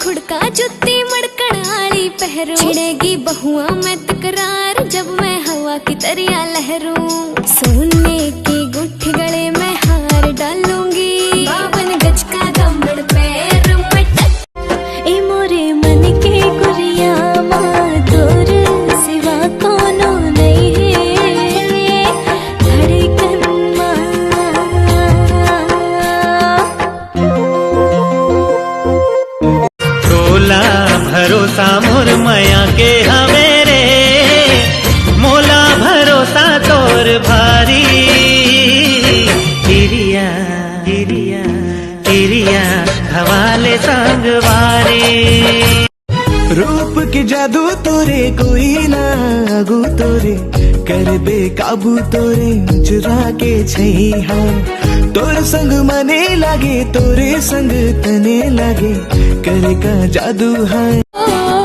खुड़का जुत्ती मड़कण आली पहरू, छिड़ेगी बहुआ में तकरार जब मैं हवा की तरिया लहरूं। सोने की गुठी गले में हार डालूंगी, 52 गज का दमड़ पैर में टक। ए मोरे मन के गुरिया माँ तोर सिवा कोनो नहीं है, धड़कन माँ। तोला भरोसा मोर माया के हवेरे, मोला भरोसा तोर भारी। तिरिया तिरिया तिरिया हवाले संगवारी। रूप के जादू तोरे कोई ना आगू तोरे, कर बेकाबू तोरे चुरा के छैहा। तोर संग मने लागे तोरे संग तने लागे, करे का जादू है।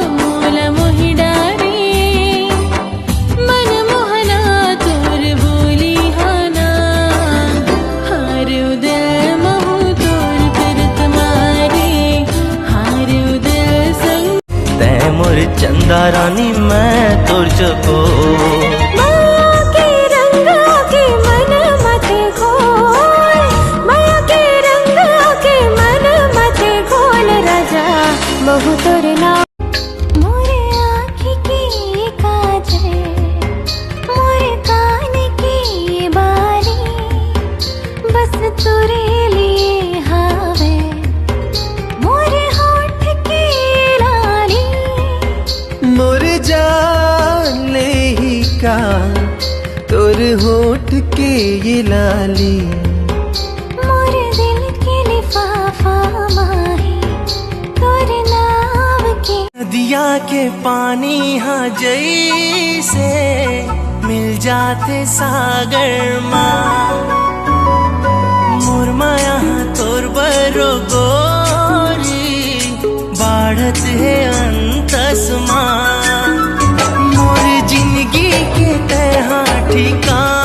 मोला मोहि डारे मन मोहना तोर बोली हाना, हार उदय महु तोर फिरत मारे, हार उदय संग। तै मोर चंदा रानी मैं तोर चको, माया के रंग के मन मते खोल, माया के रंग के मन मते खोल राजा बहु तोर नाम। मोरे आँखी की काजल, मोरे कान की बाली, बस तोरे लिए हावे मोरे होठ की लाली। मोर जाने ही का तोर होठ के ये लाली। मोरे दिल के लिफाफा माही तोर नाम के। नदिया के पानी हाँ जैसे मिल जाते सागर माँ, मोर माया तोर बरो गोरी बाढ़त है अंतस माँ। मोर जिंदगी के तहाँ ठिकाना